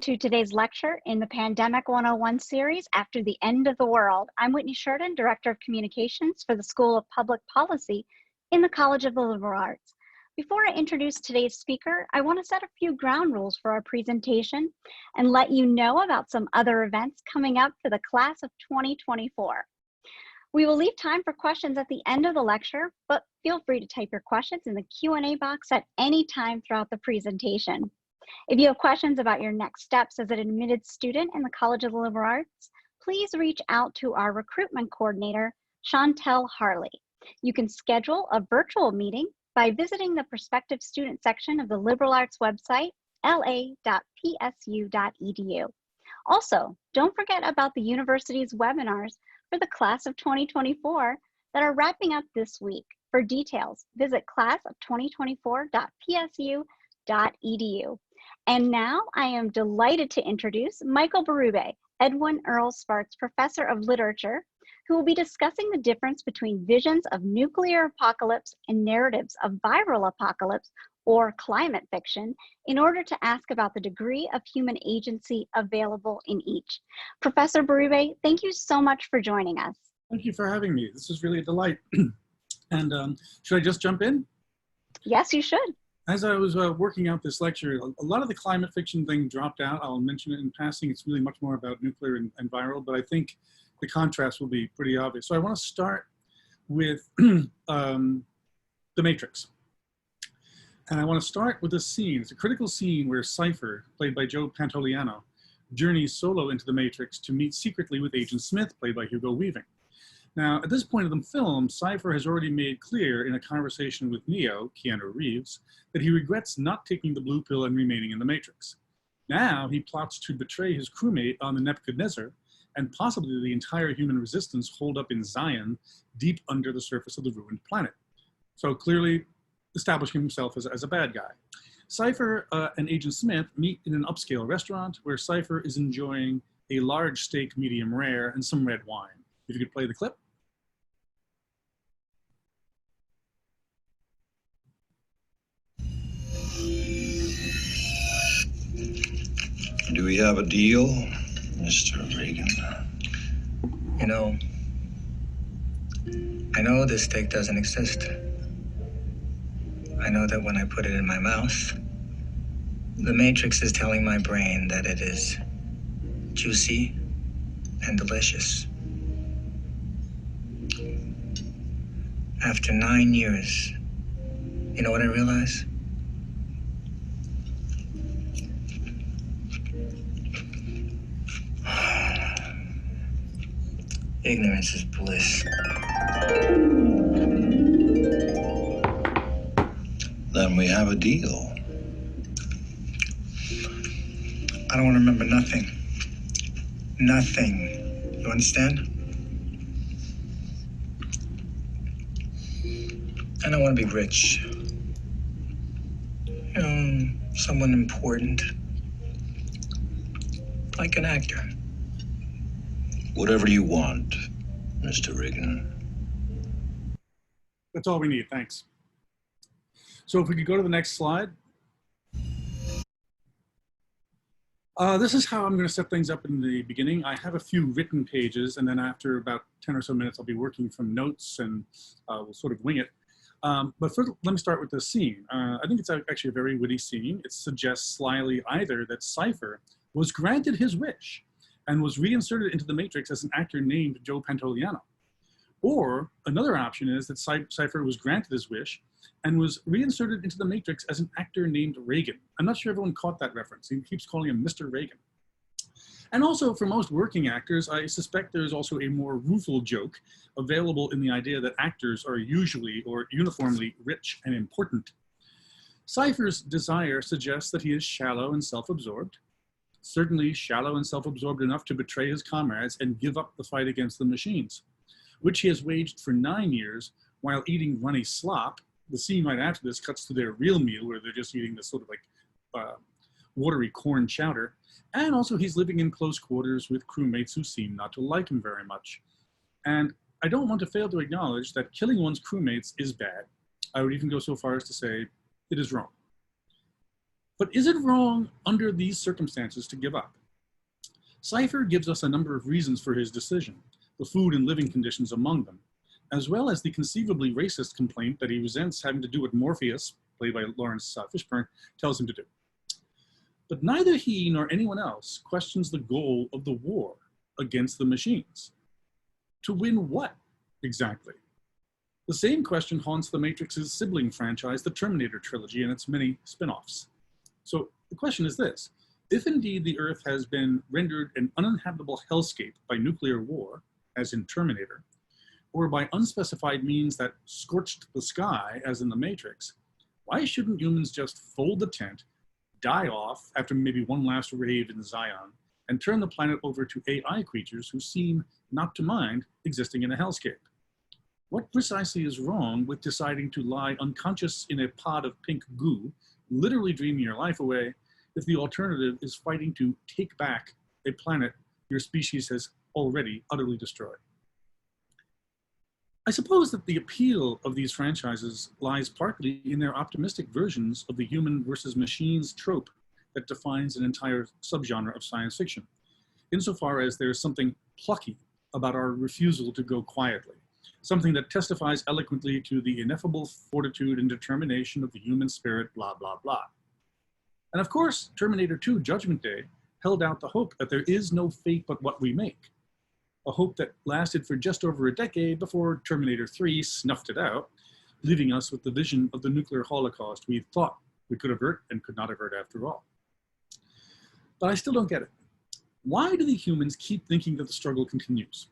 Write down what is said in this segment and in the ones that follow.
To today's lecture in the Pandemic 101 series, After the End of the World. I'm Whitney Sheridan, Director of Communications for the School of Public Policy in the College of the Liberal Arts. Before I introduce today's speaker, I want to set a few ground rules for our presentation and let you know about some other events coming up for the class of 2024. We will leave time for questions at the end of the lecture, but feel free to type your questions in the Q&A box at any time throughout the presentation. If you have questions about your next steps as an admitted student in the College of the Liberal Arts, please reach out to our recruitment coordinator, Chantel Harley. You can schedule a virtual meeting by visiting the prospective student section of the Liberal Arts website, la.psu.edu. Also, don't forget about the university's webinars for the class of 2024 that are wrapping up this week. For details, visit class of2024.psu.edu. And now I am delighted to introduce Michael Bérubé, Edwin Earl Sparks Professor of Literature, who will be discussing the difference between visions of nuclear apocalypse and narratives of viral apocalypse or climate fiction in order to ask about the degree of human agency available in each. Professor Bérubé, thank you so much for joining us. Thank you for having me. This is really a delight. And should I just jump in? Yes, you should. As I was working out this lecture, a lot of the climate fiction thing dropped out. I'll mention it in passing. It's really much more about nuclear and viral, but I think the contrast will be pretty obvious. So I want to start with The Matrix. And I want to start with a scene. It's a critical scene where Cypher, played by Joe Pantoliano, journeys solo into the Matrix to meet secretly with Agent Smith, played by Hugo Weaving. Now, at this point of the film, Cypher has already made clear in a conversation with Neo, Keanu Reeves, that he regrets not taking the blue pill and remaining in the Matrix. Now, he plots to betray his crewmate on the Nebuchadnezzar and possibly the entire human resistance holed up in Zion, deep under the surface of the ruined planet. So clearly establishing himself as a bad guy. Cypher and Agent Smith meet in an upscale restaurant where Cypher is enjoying a large steak medium rare and some red wine. If you could play the clip. Do we have a deal, Mr. Reagan? You know, I know this steak doesn't exist. I know that when I put it in my mouth, the Matrix is telling my brain that it is juicy and delicious. After 9 years, you know what I realize? Ignorance is bliss. Then we have a deal. I don't want to remember nothing. Nothing. You understand? And I want to be rich. You know, someone important. Like an actor. Whatever you want, Mr. Reagan. That's all we need, thanks. So if we could go to the next slide. This is how I'm going to set things up in the beginning. I have a few written pages, and then after about 10 or so minutes, I'll be working from notes, and we'll sort of wing it. But first, let me start with the scene. I think it's actually a very witty scene. It suggests slyly either that Cypher was granted his wish and was reinserted into the Matrix as an actor named Joe Pantoliano. Or another option is that Cypher was granted his wish and was reinserted into the Matrix as an actor named Reagan. I'm not sure everyone caught that reference. He keeps calling him Mr. Reagan. And also for most working actors, I suspect there's also a more rueful joke available in the idea that actors are usually or uniformly rich and important. Cypher's desire suggests that he is shallow and self-absorbed, certainly shallow and self-absorbed enough to betray his comrades and give up the fight against the machines, which he has waged for 9 years while eating runny slop. The scene right after this cuts to their real meal where they're just eating this sort of like watery corn chowder. And also he's living in close quarters with crewmates who seem not to like him very much. And I don't want to fail to acknowledge that killing one's crewmates is bad. I would even go so far as to say it is wrong. But is it wrong under these circumstances to give up? Cypher gives us a number of reasons for his decision, the food and living conditions among them, as well as the conceivably racist complaint that he resents having to do what Morpheus, played by Lawrence Fishburne, tells him to do. But neither he nor anyone else questions the goal of the war against the machines. To win what, exactly? The same question haunts the Matrix's sibling franchise, the Terminator trilogy, and its many spin-offs. So the question is this: if indeed the Earth has been rendered an uninhabitable hellscape by nuclear war, as in Terminator, or by unspecified means that scorched the sky, as in the Matrix, why shouldn't humans just fold the tent, die off after maybe one last rave in Zion, and turn the planet over to AI creatures who seem not to mind existing in a hellscape? What precisely is wrong with deciding to lie unconscious in a pod of pink goo, literally dreaming your life away, if the alternative is fighting to take back a planet your species has already utterly destroyed? I suppose that the appeal of these franchises lies partly in their optimistic versions of the human versus machines trope that defines an entire subgenre of science fiction, insofar as there's something plucky about our refusal to go quietly, something that testifies eloquently to the ineffable fortitude and determination of the human spirit, blah, blah, blah. And of course, Terminator 2 Judgment Day held out the hope that there is no fate but what we make, a hope that lasted for just over a decade before Terminator 3 snuffed it out, leaving us with the vision of the nuclear holocaust we thought we could avert and could not avert after all. But I still don't get it. Why do the humans keep thinking that the struggle continues?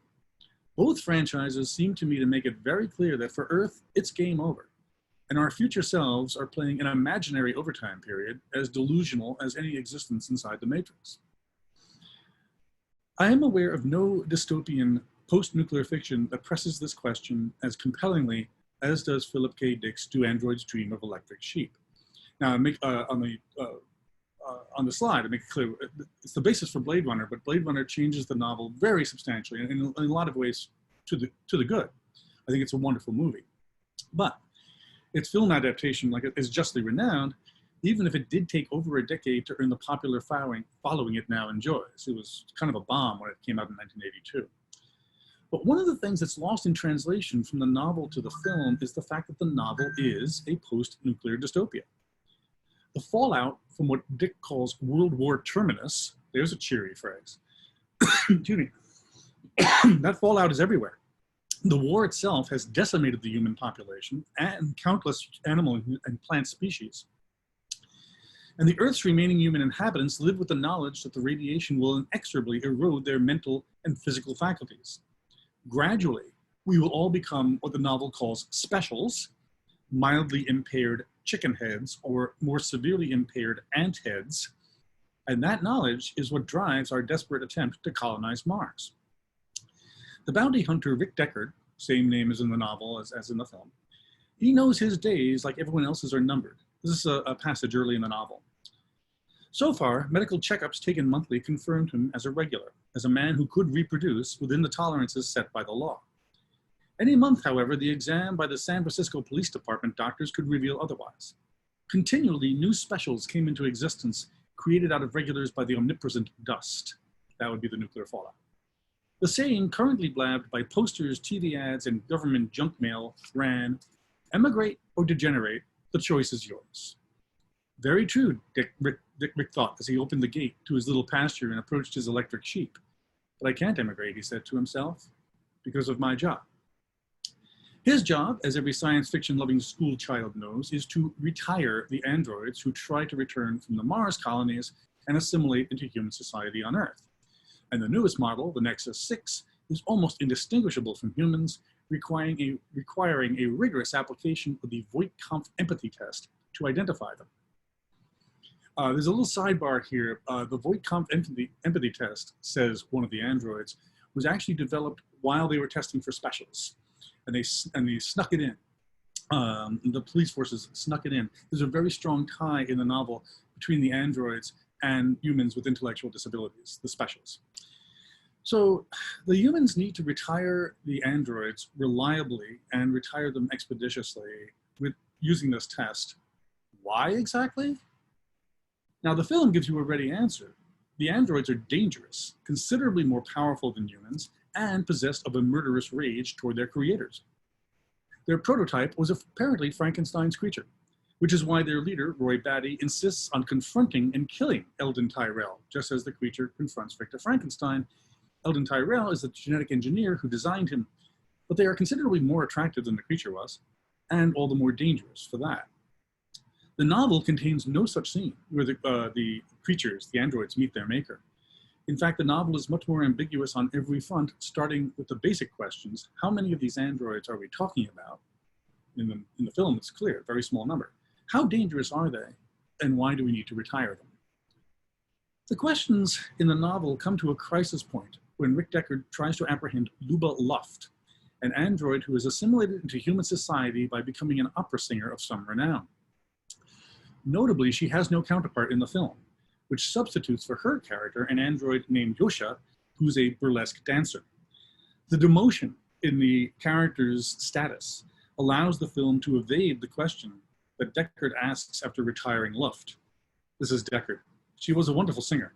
Both franchises seem to me to make it very clear that for Earth, it's game over, and our future selves are playing an imaginary overtime period as delusional as any existence inside the Matrix. I am aware of no dystopian post-nuclear fiction that presses this question as compellingly as does Philip K. Dick's Do Androids Dream of Electric Sheep? Now, on the slide, I make it clear, it's the basis for Blade Runner, but Blade Runner changes the novel very substantially and in a lot of ways to the good. I think it's a wonderful movie. But its film adaptation, like, is justly renowned, even if it did take over a decade to earn the popular following it now enjoys. It was kind of a bomb when it came out in 1982. But one of the things that's lost in translation from the novel to the film is the fact that the novel is a post-nuclear dystopia. The fallout from what Dick calls World War Terminus, there's a cheery phrase, excuse me, that fallout is everywhere. The war itself has decimated the human population and countless animal and plant species. And the Earth's remaining human inhabitants live with the knowledge that the radiation will inexorably erode their mental and physical faculties. Gradually, we will all become what the novel calls specials, mildly impaired chicken heads, or more severely impaired ant heads. And that knowledge is what drives our desperate attempt to colonize Mars. The bounty hunter Rick Deckard, same name as in the novel as in the film, he knows his days like everyone else's are numbered. This is a passage early in the novel. So far, medical checkups taken monthly confirmed him as a regular, as a man who could reproduce within the tolerances set by the law. Any month, however, the exam by the San Francisco Police Department doctors could reveal otherwise. Continually, new specials came into existence, created out of regulars by the omnipresent dust. That would be the nuclear fallout. The saying currently blabbed by posters, TV ads, and government junk mail ran, "Emigrate or degenerate, the choice is yours." Very true, Rick thought as he opened the gate to his little pasture and approached his electric sheep. But I can't emigrate, he said to himself, because of my job. His job, as every science fiction loving school child knows, is to retire the androids who try to return from the Mars colonies and assimilate into human society on Earth. And the newest model, the Nexus 6, is almost indistinguishable from humans, requiring a rigorous application of the Voight-Kampff empathy test to identify them. There's a little sidebar here. The Voight-Kampff empathy test, says one of the androids, was actually developed while they were testing for specials. And they snuck it in. The police forces snuck it in. There's a very strong tie in the novel between the androids and humans with intellectual disabilities, the specials. So the humans need to retire the androids reliably and retire them expeditiously with using this test. Why exactly? Now, the film gives you a ready answer. The androids are dangerous, considerably more powerful than humans, and possessed of a murderous rage toward their creators. Their prototype was apparently Frankenstein's creature, which is why their leader, Roy Batty, insists on confronting and killing Eldon Tyrell, just as the creature confronts Victor Frankenstein. Eldon Tyrell is the genetic engineer who designed him, but they are considerably more attractive than the creature was, and all the more dangerous for that. The novel contains no such scene where the creatures, the androids, meet their maker. In fact, the novel is much more ambiguous on every front, starting with the basic questions. How many of these androids are we talking about? In the film, it's clear, a very small number. How dangerous are they, and why do we need to retire them? The questions in the novel come to a crisis point when Rick Deckard tries to apprehend Luba Luft, an android who is assimilated into human society by becoming an opera singer of some renown. Notably, she has no counterpart in the film, which substitutes for her character an android named Yosha, who's a burlesque dancer. The demotion in the character's status allows the film to evade the question that Deckard asks after retiring Luft. This is Deckard. She was a wonderful singer.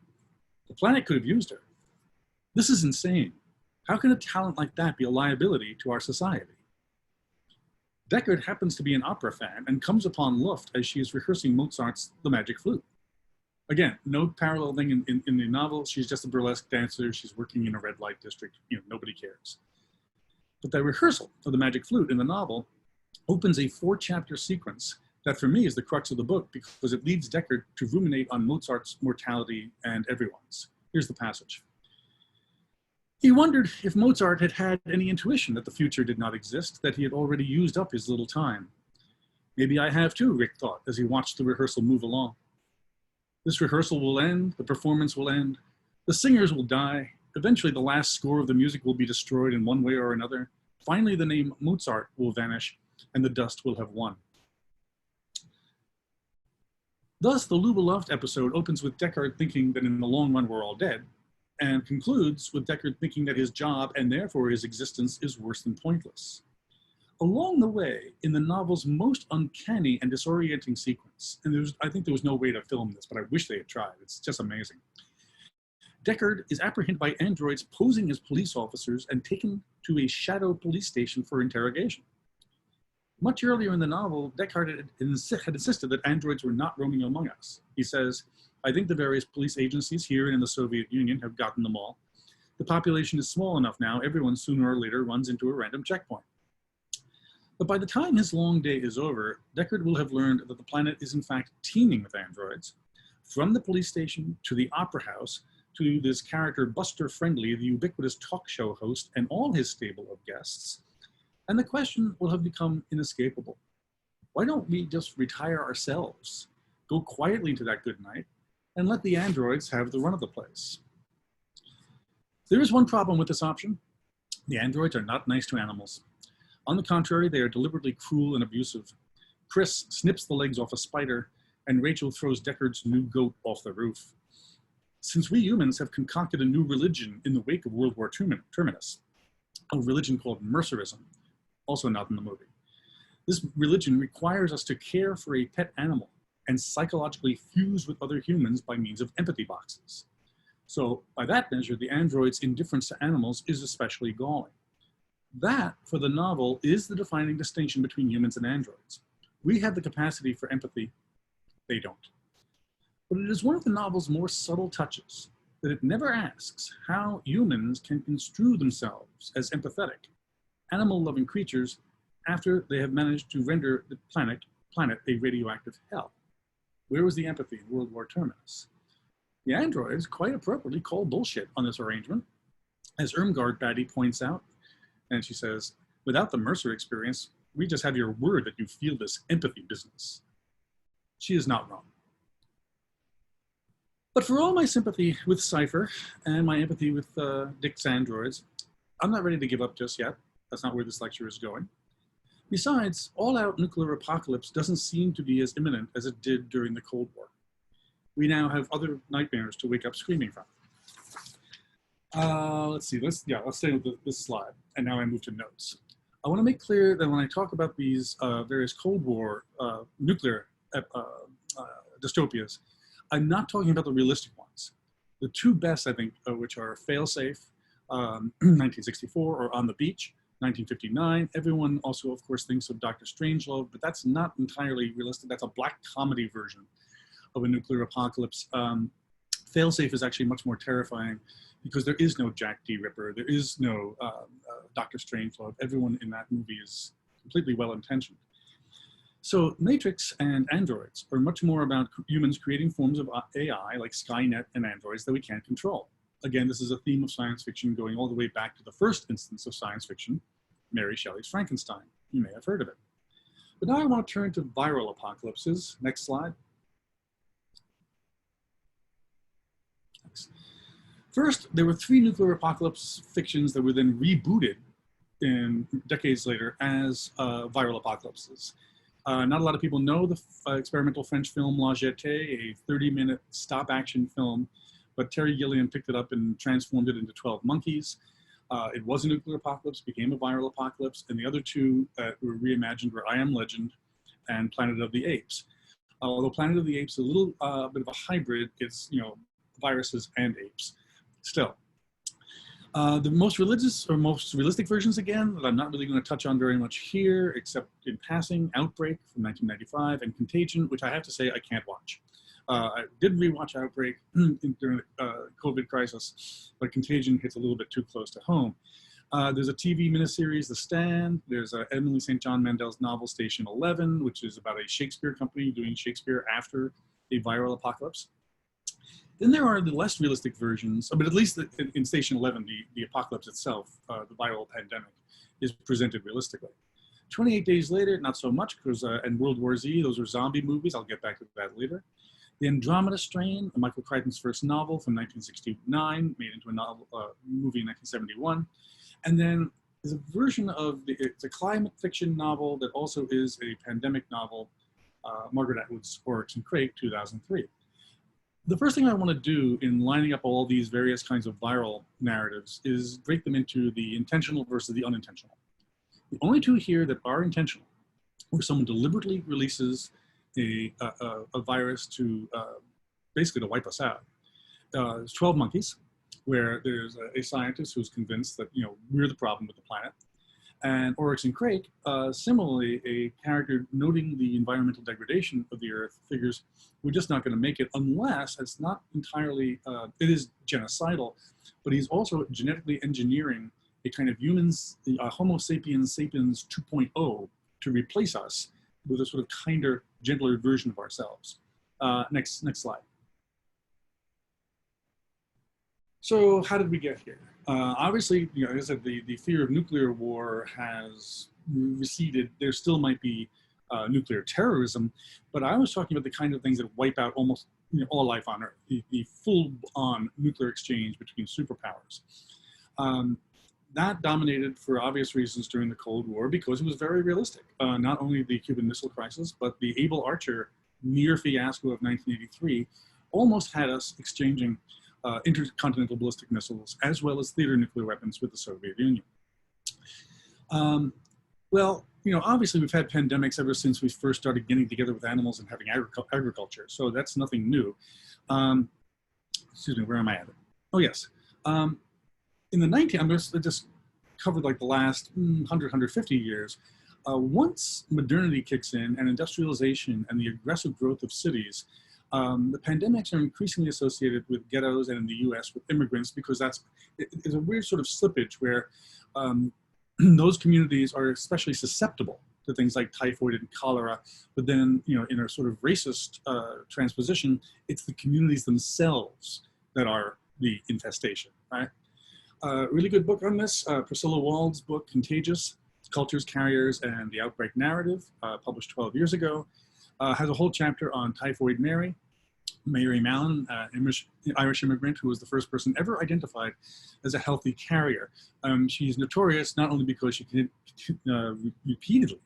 The planet could have used her. This is insane. How can a talent like that be a liability to our society? Deckard happens to be an opera fan and comes upon Luft as she is rehearsing Mozart's The Magic Flute. Again, no parallel thing in the novel. She's just a burlesque dancer. She's working in a red light district. Nobody cares. But the rehearsal of The Magic Flute in the novel opens a 4-chapter sequence that for me is the crux of the book because it leads Deckard to ruminate on Mozart's mortality and everyone's. Here's the passage. He wondered if Mozart had had any intuition that the future did not exist, that he had already used up his little time. Maybe I have too, Rick thought as he watched the rehearsal move along. This rehearsal will end, the performance will end, the singers will die, eventually the last score of the music will be destroyed in one way or another. Finally, the name Mozart will vanish and the dust will have won. Thus, the Luba Luft episode opens with Deckard thinking that in the long run we're all dead, and concludes with Deckard thinking that his job and therefore his existence is worse than pointless. Along the way, in the novel's most uncanny and disorienting sequence, and I think there was no way to film this, but I wish they had tried. It's just amazing. Deckard is apprehended by androids posing as police officers and taken to a shadow police station for interrogation. Much earlier in the novel, Deckard had insisted that androids were not roaming among us. He says, I think the various police agencies here and in the Soviet Union have gotten them all. The population is small enough now, everyone sooner or later runs into a random checkpoint. But by the time his long day is over, Deckard will have learned that the planet is in fact teeming with androids, from the police station to the opera house to this character Buster Friendly, the ubiquitous talk show host, and all his stable of guests. And the question will have become inescapable. Why don't we just retire ourselves, go quietly into that good night, and let the androids have the run of the place? There is one problem with this option. The androids are not nice to animals. On the contrary, they are deliberately cruel and abusive. Chris snips the legs off a spider, and Rachel throws Deckard's new goat off the roof. Since we humans have concocted a new religion in the wake of World War II terminus, a religion called Mercerism, also not in the movie. This religion requires us to care for a pet animal and psychologically fuse with other humans by means of empathy boxes. So by that measure, the android's indifference to animals is especially galling. That, for the novel, is the defining distinction between humans and androids. We have the capacity for empathy, they don't. But it is one of the novel's more subtle touches that it never asks how humans can construe themselves as empathetic, animal-loving creatures after they have managed to render the planet a radioactive hell. Where was the empathy in World War terminus? The androids quite appropriately call bullshit on this arrangement. As Irmgard Batty points out, and she says, without the Mercer experience, we just have your word that you feel this empathy business. She is not wrong. But for all my sympathy with Cypher and my empathy with Dick's androids, I'm not ready to give up just yet. That's not where this lecture is going. Besides, all-out nuclear apocalypse doesn't seem to be as imminent as it did during the Cold War. We now have other nightmares to wake up screaming from. Let's see, let's stay with this slide. And now I move to notes. I want to make clear that when I talk about these various Cold War nuclear dystopias, I'm not talking about the realistic ones. The two best, I think, which are Failsafe, 1964, or On the Beach, 1959. Everyone also, of course, thinks of Dr. Strangelove, but that's not entirely realistic. That's a black comedy version of a nuclear apocalypse. Failsafe is actually much more terrifying because there is no Jack D. Ripper. There is no Dr. Strangelove. Everyone in that movie is completely well-intentioned. So Matrix and androids are much more about humans creating forms of AI like Skynet and androids that we can't control. Again, this is a theme of science fiction going all the way back to the first instance of science fiction, Mary Shelley's Frankenstein. You may have heard of it. But now I want to turn to viral apocalypses. Next slide. Thanks. First, there were 3 nuclear apocalypse fictions that were then rebooted in decades later as viral apocalypses. Not a lot of people know the experimental French film La Jetée, a 30-minute stop-action film, but Terry Gilliam picked it up and transformed it into 12 Monkeys. It was a nuclear apocalypse, became a viral apocalypse, and the other 2 that were reimagined were I Am Legend and Planet of the Apes. Although Planet of the Apes is a little bit of a hybrid, it's, you know, viruses and apes. Still, the most religious or most realistic versions, again, that I'm not really going to touch on very much here, except in passing, Outbreak from 1995 and Contagion, which I have to say I can't watch. I did rewatch Outbreak during the COVID crisis, but Contagion hits a little bit too close to home. There's a TV miniseries, The Stand. There's Emily St. John Mandel's novel, Station 11, which is about a Shakespeare company doing Shakespeare after a viral apocalypse. Then there are the less realistic versions, but at least in Station 11, the apocalypse itself, the viral pandemic, is presented realistically. 28 Days Later, not so much, because and World War Z, those are zombie movies. I'll get back to that later. The Andromeda Strain, Michael Crichton's first novel from 1969, made into a novel, movie in 1971. And then there's a version of, it's a climate fiction novel that also is a pandemic novel, Margaret Atwood's Oryx and Crake, 2003. The first thing I want to do in lining up all these various kinds of viral narratives is break them into the intentional versus the unintentional. The only 2 here that are intentional, where someone deliberately releases a virus to basically to wipe us out. There's 12 Monkeys, where there's a scientist who's convinced that, you know, we're the problem with the planet. And Oryx and Crake, similarly, a character noting the environmental degradation of the Earth, figures we're just not going to make it unless it's not entirely, it is genocidal, but he's also genetically engineering a kind of humans, Homo sapiens sapiens 2.0 to replace us with a sort of kinder, gentler version of ourselves. Next slide. So how did we get here? Obviously, you know, as I said, the fear of nuclear war has receded. There still might be nuclear terrorism, but I was talking about the kind of things that wipe out almost, you know, all life on Earth, the full-on nuclear exchange between superpowers. That dominated for obvious reasons during the Cold War because it was very realistic. Not only the Cuban Missile Crisis, but the Able Archer near fiasco of 1983 almost had us exchanging intercontinental ballistic missiles as well as theater nuclear weapons with the Soviet Union. Well, you know, obviously we've had pandemics ever since we first started getting together with animals and having agriculture, so that's nothing new. Excuse me, where am I at? Oh yes. In the I'm just covered like the last 100, 150 years. Once modernity kicks in and industrialization and the aggressive growth of cities, the pandemics are increasingly associated with ghettos and in the US with immigrants because it's a weird sort of slippage where those communities are especially susceptible to things like typhoid and cholera, but then, you know, in a sort of racist transposition, it's the communities themselves that are the infestation, right? Really good book on this, Priscilla Wald's book, Contagious, Cultures, Carriers, and the Outbreak Narrative, published 12 years ago, has a whole chapter on Typhoid Mary, Mary Mallon, Irish immigrant who was the first person ever identified as a healthy carrier. She's notorious not only because she repeatedly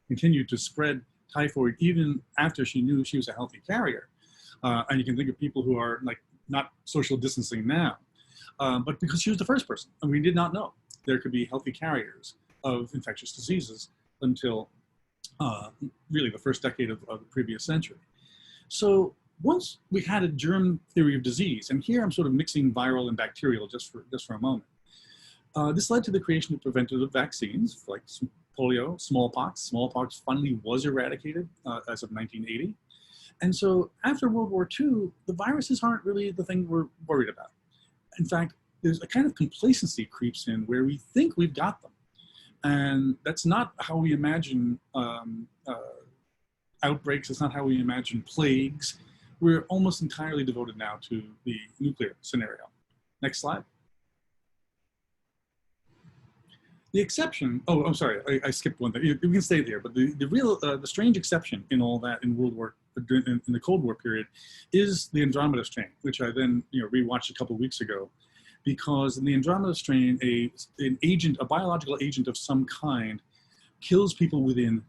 continued to spread typhoid even after she knew she was a healthy carrier. And you can think of people who are like not social distancing now, but because she was the first person, and we did not know there could be healthy carriers of infectious diseases until really the first decade of the previous century. So once we had a germ theory of disease, and here I'm sort of mixing viral and bacterial just for a moment. This led to the creation of preventative vaccines like polio, smallpox. Smallpox finally was eradicated as of 1980. And so after World War II, the viruses aren't really the thing we're worried about. In fact, there's a kind of complacency creeps in where we think we've got them. And that's not how we imagine outbreaks. It's not how we imagine plagues. We're almost entirely devoted now to the nuclear scenario. Next slide. The exception, oh, I'm sorry, I skipped one thing. You can stay there, but the strange exception in all that in in the Cold War period is the Andromeda strain, which I then rewatched a couple of weeks ago, because in the Andromeda strain, a biological agent of some kind kills people within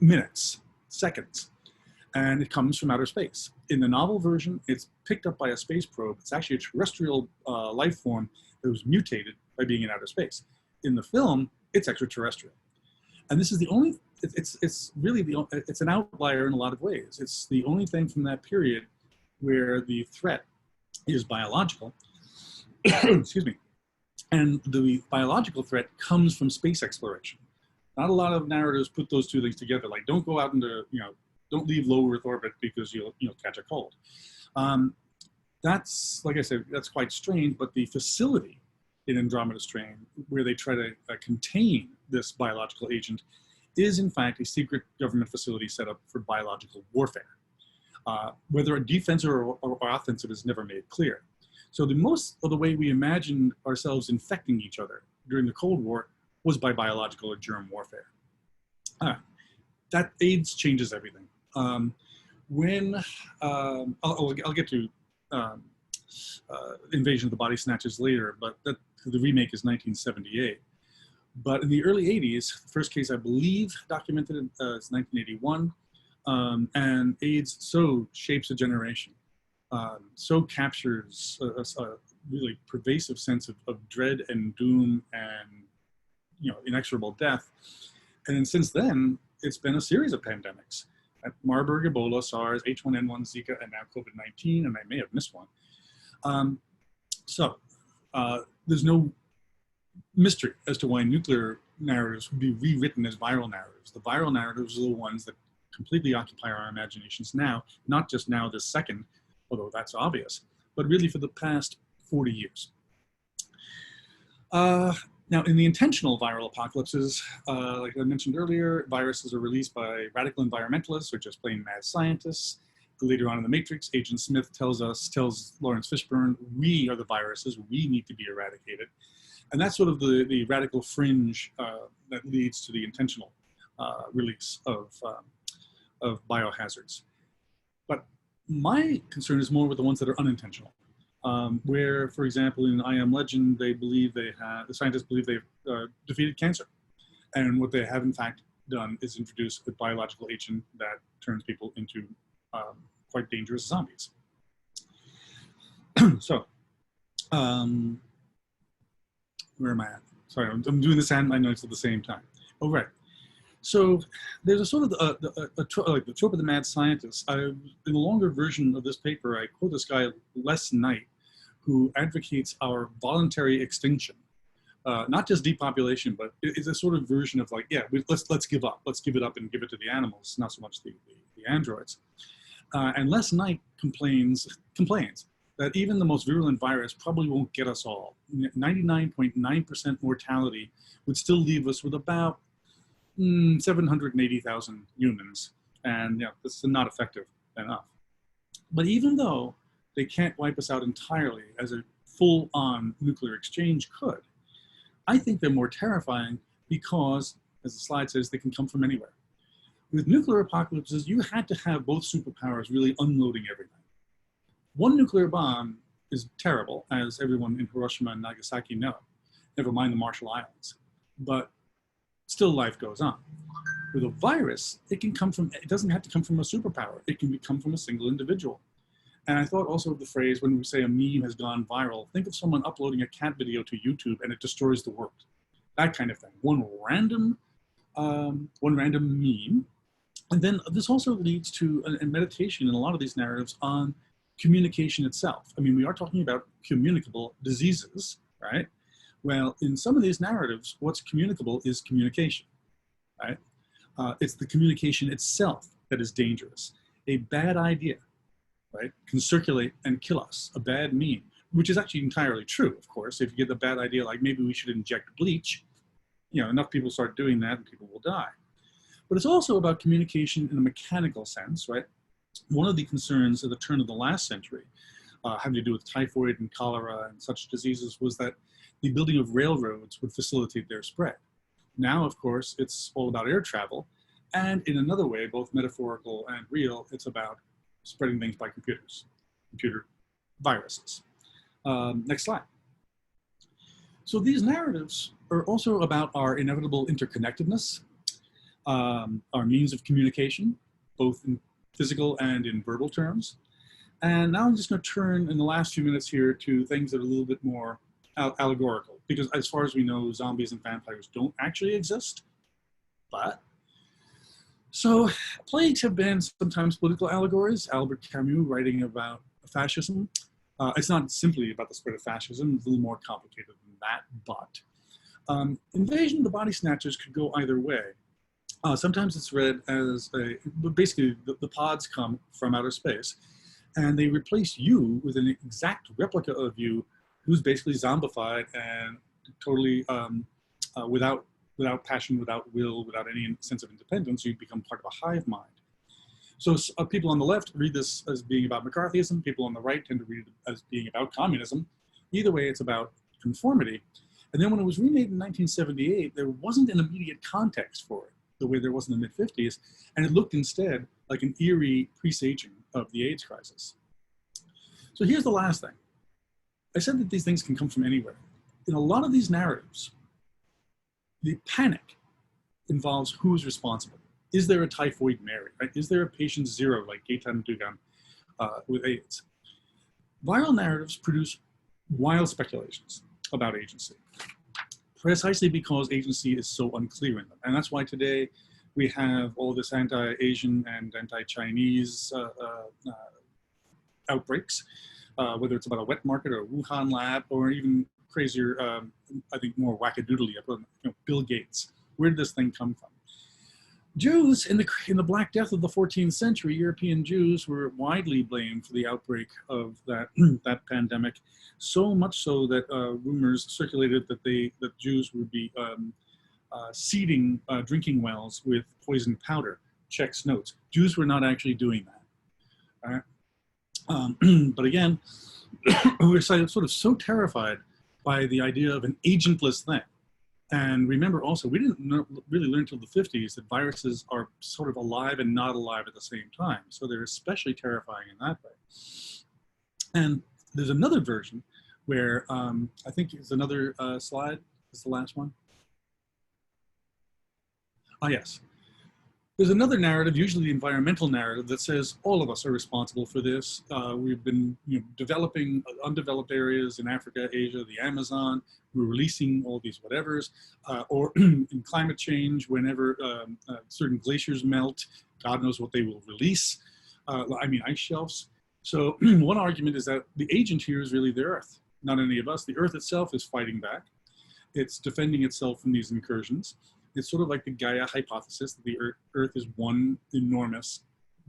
minutes, seconds, and it comes from outer space. In the novel version, it's picked up by a space probe. It's actually a terrestrial life form that was mutated by being in outer space. In the film, it's extraterrestrial. And this is the only, it's really it's an outlier in a lot of ways. It's the only thing from that period where the threat is biological, excuse me, and the biological threat comes from space exploration. Not a lot of narratives put those two things together, like don't go out into, don't leave low Earth orbit because you'll catch a cold. That's, like I said, that's quite strange, but the facility in Andromeda strain, where they try to contain this biological agent, is in fact a secret government facility set up for biological warfare. Whether a defensive or offensive is never made clear. So the most of the way we imagined ourselves infecting each other during the Cold War was by biological or germ warfare. That AIDS changes everything. I'll get to Invasion of the Body Snatchers later, but the remake is 1978. But in the early 80s, the first case I believe documented is 1981, and AIDS so shapes a generation, so captures a really pervasive sense of dread and doom and inexorable death. And then since then, it's been a series of pandemics. Marburg, Ebola, SARS, H1N1, Zika, and now COVID-19, and I may have missed one. There's no mystery as to why nuclear narratives would be rewritten as viral narratives. The viral narratives are the ones that completely occupy our imaginations now, not just now this second, although that's obvious, but really for the past 40 years. Now, in the intentional viral apocalypses, like I mentioned earlier, viruses are released by radical environmentalists or just plain mad scientists. Later on in The Matrix, Agent Smith tells Lawrence Fishburne, we are the viruses, we need to be eradicated. And that's sort of the radical fringe that leads to the intentional release of biohazards. But my concern is more with the ones that are unintentional, where, for example, in I Am Legend, the scientists believe they've defeated cancer. And what they have in fact done is introduce a biological agent that turns people into quite dangerous zombies. So, where am I at? Sorry, I'm doing this and my notes at the same time. Oh, right. So there's a sort of the trope of the mad scientist. In the longer version of this paper, I quote this guy, Les Knight, who advocates our voluntary extinction. Not just depopulation, but it's a sort of version of like, yeah, let's give up. Let's give it up and give it to the animals, not so much the androids. And Les Knight complains that even the most virulent virus probably won't get us all. 99.9% mortality would still leave us with about 780,000 humans. And this is not effective enough. But even though they can't wipe us out entirely, as a full-on nuclear exchange could, I think they're more terrifying because, as the slide says, they can come from anywhere. With nuclear apocalypses, you had to have both superpowers really unloading everything. One nuclear bomb is terrible, as everyone in Hiroshima and Nagasaki know, never mind the Marshall Islands, but still life goes on. With a virus, it doesn't have to come from a superpower. It can come from a single individual. And I thought also of the phrase, when we say a meme has gone viral, think of someone uploading a cat video to YouTube and it destroys the world. That kind of thing. One random meme And then this also leads to a meditation in a lot of these narratives on communication itself. I mean, we are talking about communicable diseases, right? Well, in some of these narratives, what's communicable is communication, right? It's the communication itself that is dangerous. A bad idea, right, can circulate and kill us. A bad meme, which is actually entirely true, of course. If you get the bad idea, like maybe we should inject bleach, you know, enough people start doing that and people will die. But it's also about communication in a mechanical sense, right? One of the concerns at the turn of the last century, having to do with typhoid and cholera and such diseases, was that the building of railroads would facilitate their spread. Now, of course, it's all about air travel. And in another way, both metaphorical and real, it's about spreading things by computers, computer viruses. Next slide. So these narratives are also about our inevitable interconnectedness, our means of communication, both in physical and in verbal terms. And now I'm just going to turn in the last few minutes here to things that are a little bit more allegorical, because as far as we know, zombies and vampires don't actually exist. But so plagues have been sometimes political allegories. Albert Camus writing about fascism. It's not simply about the spread of fascism, it's a little more complicated than that, but Invasion of the Body Snatchers could go either way. Sometimes it's read as basically the pods come from outer space and they replace you with an exact replica of you who's basically zombified and totally without passion, without will, without any sense of independence. You become part of a hive mind. So people on the left read this as being about McCarthyism. People on the right tend to read it as being about communism. Either way, it's about conformity. And then when it was remade in 1978, there wasn't an immediate context for it, the way there was in the mid-50s, and it looked instead like an eerie presaging of the AIDS crisis. So here's the last thing. I said that these things can come from anywhere. In a lot of these narratives, the panic involves who is responsible. Is there a typhoid Mary, right? Is there a patient zero like Gaetan Dugan with AIDS? Viral narratives produce wild speculations about agency, precisely because agency is so unclear in them. And that's why today we have all this anti-Asian and anti-Chinese outbreaks, whether it's about a wet market or a Wuhan lab, or even crazier, I think more wackadoodly, Bill Gates. Where did this thing come from? Jews in the Black Death of the 14th century, European Jews were widely blamed for the outbreak of that pandemic, so much so that rumors circulated that Jews would be seeding drinking wells with poisoned powder. Checks notes. Jews were not actually doing that. But again, we were sort of so terrified by the idea of an agentless thing. And remember also, we didn't really learn until the 50s that viruses are sort of alive and not alive at the same time. So they're especially terrifying in that way. And there's another version where I think it's another slide. Is the last one? Ah, yes. There's another narrative, usually the environmental narrative, that says all of us are responsible for this. We've been developing undeveloped areas in Africa, Asia, the Amazon. We're releasing all these whatevers. Or in climate change, whenever certain glaciers melt, God knows what they will release. Ice shelves. So one argument is that the agent here is really the Earth, not any of us. The Earth itself is fighting back. It's defending itself from these incursions. It's sort of like the Gaia hypothesis that the Earth is one enormous,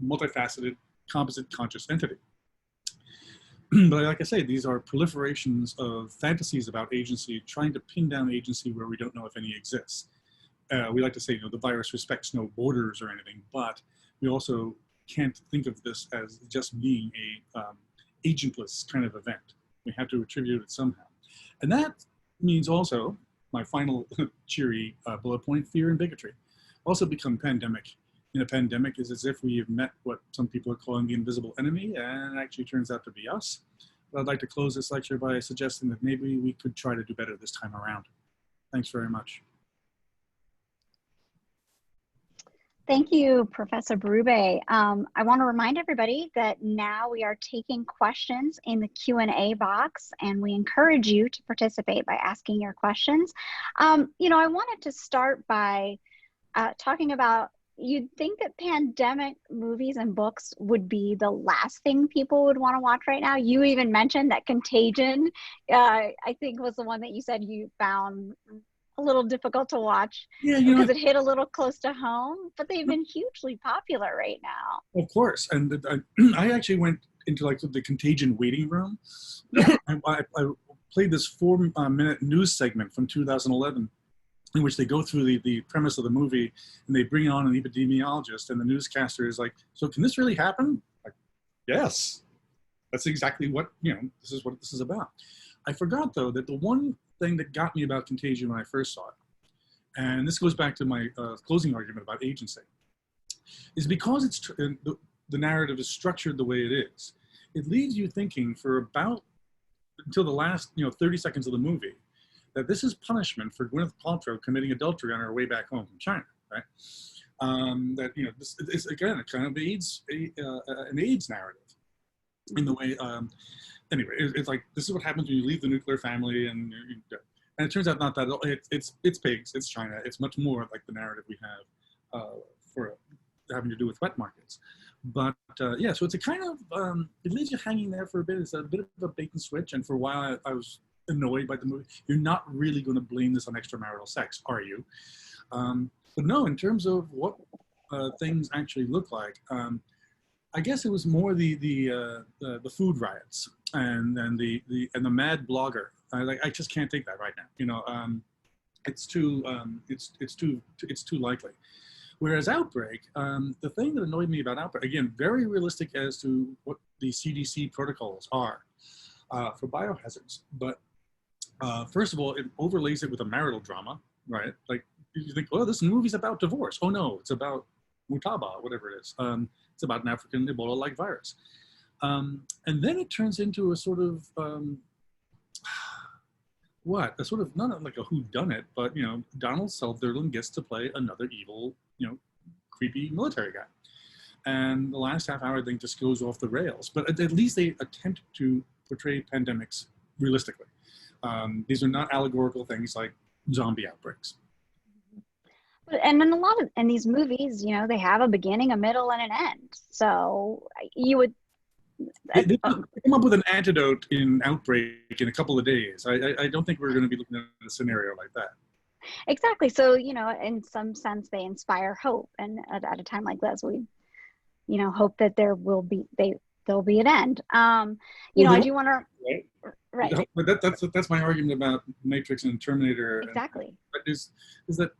multifaceted, composite conscious entity. But like I say, these are proliferations of fantasies about agency, trying to pin down agency where we don't know if any exists. We like to say, the virus respects no borders or anything, but we also can't think of this as just being a agentless kind of event. We have to attribute it somehow. And that means also, my final cheery bullet point, fear and bigotry also become pandemic. In a pandemic is as if we have met what some people are calling the invisible enemy, and it actually turns out to be us. But I'd like to close this lecture by suggesting that maybe we could try to do better this time around. Thanks very much. Thank you, Professor Bérubé. I want to remind everybody that now we are taking questions in the Q&A box, and we encourage you to participate by asking your questions. I wanted to start by talking about you'd think that pandemic movies and books would be the last thing people would want to watch right now. You even mentioned that Contagion, I think was the one that you said you found a little difficult to watch Yeah, because it hit a little close to home, but they've been hugely popular right now. of course. And I actually went into like the Contagion waiting room. Yeah. I played this 4-minute news segment from 2011 in which they go through the premise of the movie and they bring on an epidemiologist, and the newscaster is like, so can this really happen? Like, yes, that's exactly what, this is what this is about. I forgot though that the one thing that got me about Contagion when I first saw it, and this goes back to my closing argument about agency, is because it's the narrative is structured the way it is. It leaves you thinking for about until the last 30 seconds of the movie that this is punishment for Gwyneth Paltrow committing adultery on her way back home from China, right? That this is again kind of an AIDS narrative in the way. Anyway, it's like this is what happens when you leave the nuclear family, and it turns out not that it's pigs, it's China, it's much more like the narrative we have for having to do with wet markets. But yeah, so it's a kind of it leaves you hanging there for a bit. It's a bit of a bait and switch, and for a while I was annoyed by the movie. You're not really going to blame this on extramarital sex, are you? But no, in terms of what things actually look like, I guess it was more the food riots and the mad blogger. I just can't take that right now. It's too likely. Whereas Outbreak, the thing that annoyed me about Outbreak, again, very realistic as to what the CDC protocols are for biohazards. But first of all, it overlays it with a marital drama, right? Like you think, oh, this movie's about divorce. Oh no, it's about Mutaba, whatever it is. It's about an African Ebola-like virus. And then it turns into a sort of, a sort of, not like a whodunit, but, Donald Sutherland gets to play another evil, creepy military guy. And the last half hour, I think, just goes off the rails. But at least they attempt to portray pandemics realistically. These are not allegorical things like zombie outbreaks. And in in these movies, they have a beginning, a middle, and an end. So you would they come up with an antidote in Outbreak in a couple of days. I don't think we're going to be looking at a scenario like that. Exactly. So in some sense, they inspire hope, and at a time like this, we hope that there'll be an end. I do want to. Right. But that's my argument about Matrix and Terminator. Exactly. Is that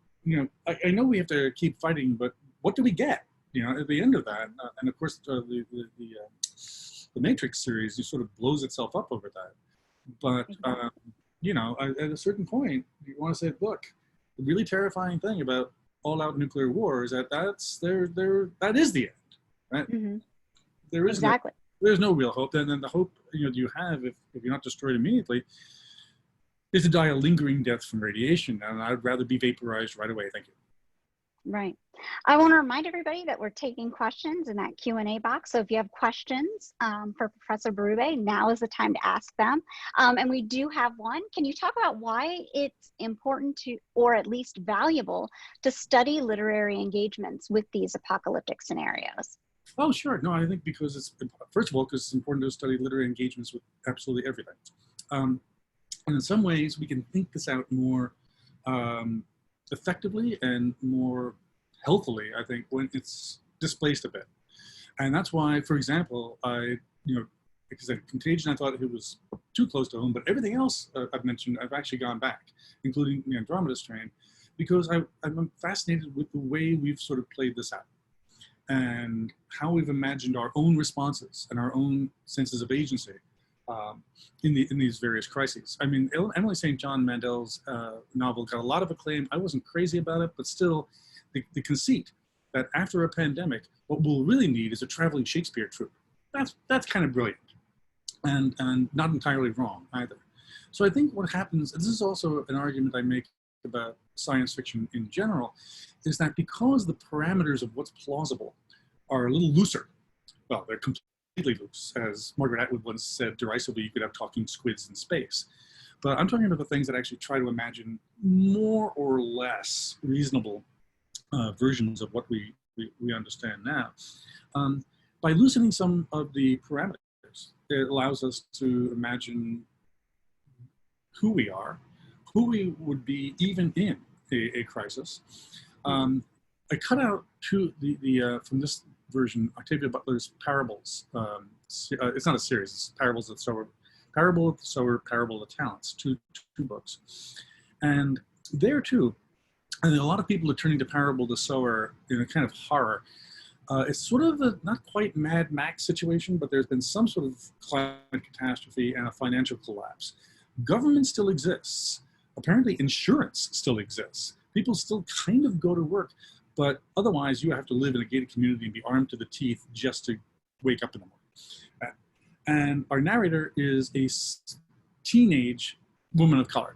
I know we have to keep fighting, but what do we get? At the end of that, and of course the Matrix series sort of blows itself up over that. But exactly. At a certain point, you want to say, look, the really terrifying thing about all-out nuclear war is that that is the end, right? Mm-hmm. There is exactly. There's no real hope. And then the hope you have if you're not destroyed immediately is to die a lingering death from radiation. And I'd rather be vaporized right away. Thank you. Right. I want to remind everybody that we're taking questions in that Q&A box. So if you have questions for Professor Bérubé, now is the time to ask them. And we do have one. Can you talk about why it's important to, or at least valuable, to study literary engagements with these apocalyptic scenarios? Oh, sure. No, I think because it's, first of all, because it's important to study literary engagements with absolutely everything. And in some ways, we can think this out more effectively and more healthily, I think, when it's displaced a bit. And that's why, for example, because of Contagion, I thought it was too close to home, but everything else I've mentioned, I've actually gone back, including the Andromeda Strain, because I'm fascinated with the way we've sort of played this out and how we've imagined our own responses and our own senses of agency in these various crises. I mean, Emily St. John Mandel's novel got a lot of acclaim. I wasn't crazy about it, but still, the conceit that after a pandemic, what we'll really need is a traveling Shakespeare troupe. That's kind of brilliant, and not entirely wrong either. So I think what happens, and this is also an argument I make about science fiction in general, is that because the parameters of what's plausible are a little looser, well, they're completely loose. As Margaret Atwood once said derisively, you could have talking squids in space. But I'm talking about the things that actually try to imagine more or less reasonable versions of what we we understand now. By loosening some of the parameters, it allows us to imagine who we are, who we would be even in a crisis. I cut out from this version, Octavia Butler's Parables. It's not a series, it's Parables of the Sower, Parable of the Sower, Parable of the Talents, two books. And there too, and a lot of people are turning to Parable of the Sower in a kind of horror. It's sort of a not quite Mad Max situation, but there's been some sort of climate catastrophe and a financial collapse. Government still exists. Apparently insurance still exists. People still kind of go to work, but otherwise you have to live in a gated community and be armed to the teeth just to wake up in the morning. And our narrator is a teenage woman of color.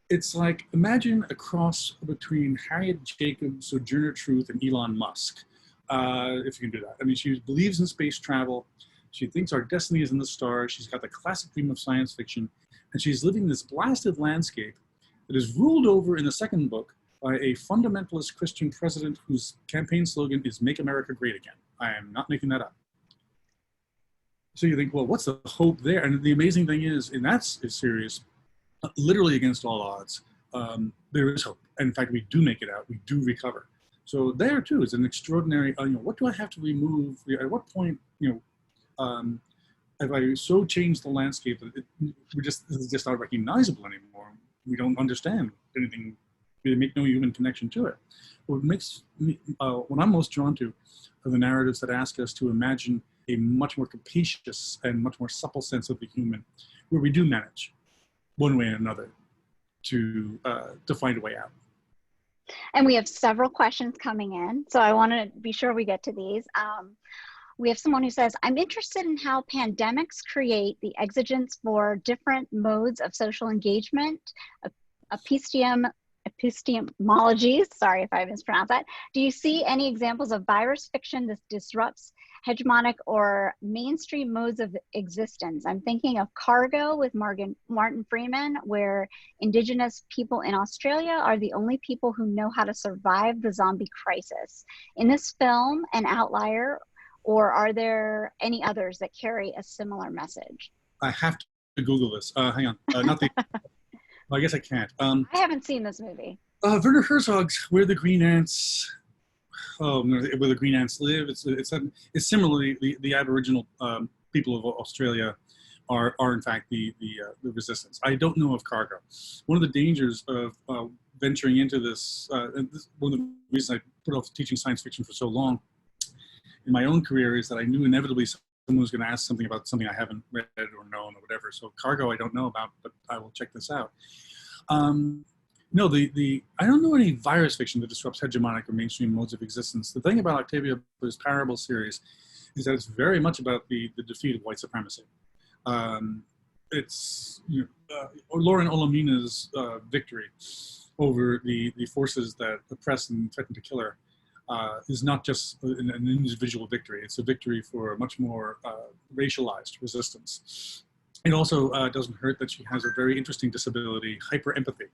It's like, imagine a cross between Harriet Jacobs, Sojourner Truth, and Elon Musk, if you can do that. I mean, she believes in space travel. She thinks our destiny is in the stars. She's got the classic dream of science fiction. And she's living this blasted landscape that is ruled over in the second book by a fundamentalist Christian president whose campaign slogan is "Make America Great Again." I am not making that up. So you think, well, what's the hope there? And the amazing thing is, in that series, literally against all odds, there is hope. And in fact, we do make it out. We do recover. So there too is an extraordinary, what do I have to remove? At what point, have I so changed the landscape that this is just not recognizable anymore? We don't understand anything. We make no human connection to it. What makes me, what I'm most drawn to are the narratives that ask us to imagine a much more capacious and much more supple sense of the human, where we do manage, one way or another, to find a way out. And we have several questions coming in, so I want to be sure we get to these. We have someone who says, I'm interested in how pandemics create the exigence for different modes of social engagement, epistemologies, sorry if I mispronounced that. Do you see any examples of virus fiction that disrupts hegemonic or mainstream modes of existence? I'm thinking of Cargo with Martin Freeman, where indigenous people in Australia are the only people who know how to survive the zombie crisis. In this film, an outlier, or are there any others that carry a similar message? I have to Google this. Hang on. Not the. Well, I guess I can't. I haven't seen this movie. Werner Herzog's Where the Green Ants. Where the Green Ants Live. It's similarly the Aboriginal people of Australia are in fact the resistance. I don't know of Cargo. One of the dangers of venturing into this, and this, one of the reasons I put off teaching science fiction for so long in my own career, is that I knew inevitably someone was going to ask something about something I haven't read or known or whatever. So Cargo I don't know about, but I will check this out. No, I don't know any virus fiction that disrupts hegemonic or mainstream modes of existence. The thing about Octavia Butler's Parable series is that it's very much about the defeat of white supremacy. It's Lauren Olomina's victory over the forces that oppress and threaten to kill her is not just an individual victory. It's a victory for a much more racialized resistance. It also doesn't hurt that she has a very interesting disability, hyperempathy.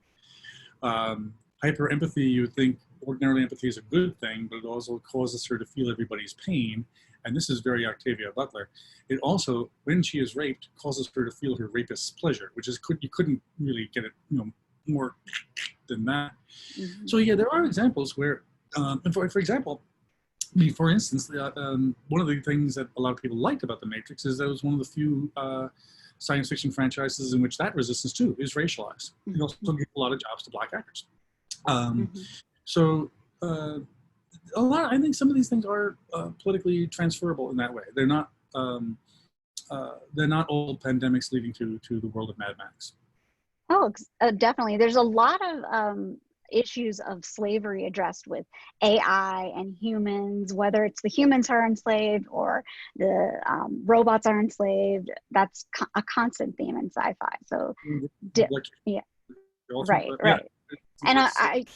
Hyperempathy, you would think ordinarily empathy is a good thing, but it also causes her to feel everybody's pain. And this is very Octavia Butler. It also, when she is raped, causes her to feel her rapist's pleasure, which is you couldn't really get it more than that. Mm-hmm. So yeah, there are examples where, for example, for instance, one of the things that a lot of people liked about The Matrix is that it was one of the few science fiction franchises in which that resistance too is racialized. It also gives a lot of jobs to Black actors. So I think some of these things are politically transferable in that way. They're not all pandemics leading to the world of Mad Max. Oh, definitely. There's a lot of issues of slavery addressed with AI and humans, whether it's the humans are enslaved or the robots are enslaved. That's a constant theme in sci-fi. So, yeah, right. And I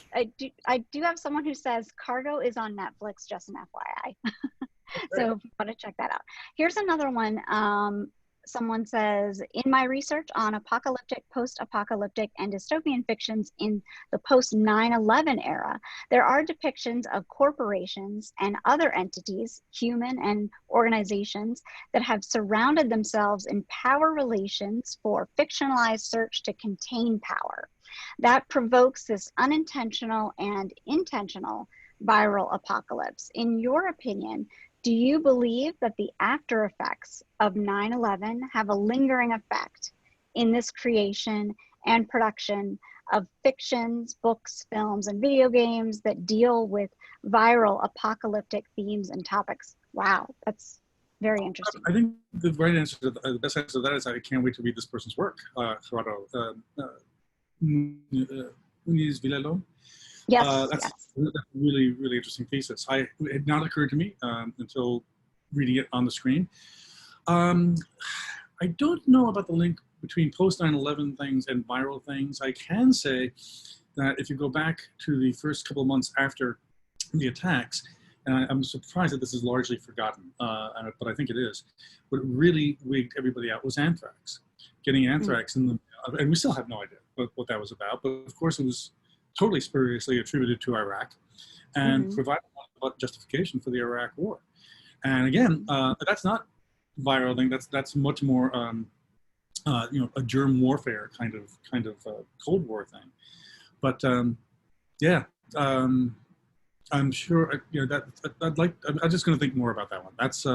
do have someone who says Cargo is on Netflix, just an FYI. So if you want to check that out. Here's another one. someone says, in my research on apocalyptic, post-apocalyptic, and dystopian fictions in the post-9/11 era, there are depictions of corporations and other entities, human and organizations, that have surrounded themselves in power relations for fictionalized search to contain power. That provokes this unintentional and intentional viral apocalypse. In your opinion, do you believe that the after effects of 9/11 have a lingering effect in this creation and production of fictions, books, films, and video games that deal with viral apocalyptic themes and topics? Wow, that's very interesting. I think the right answer, the best answer to that is I can't wait to read this person's work, Gerardo. Muniz Villalon. Yes, That's yes. a really, really interesting thesis. It had not occurred to me until reading it on the screen. I don't know about the link between post 9/11 things and viral things. I can say that if you go back to the first couple of months after the attacks, and I'm surprised that this is largely forgotten, but I think it is. What really wigged everybody out was anthrax. Getting anthrax in the, and we still have no idea what that was about, but of course it was totally spuriously attributed to Iraq and provided a lot of justification for the Iraq war. And again, that's not viral thing. That's much more, a germ warfare kind of Cold War thing. But yeah, I'm sure I'm just going to think more about that one. That's.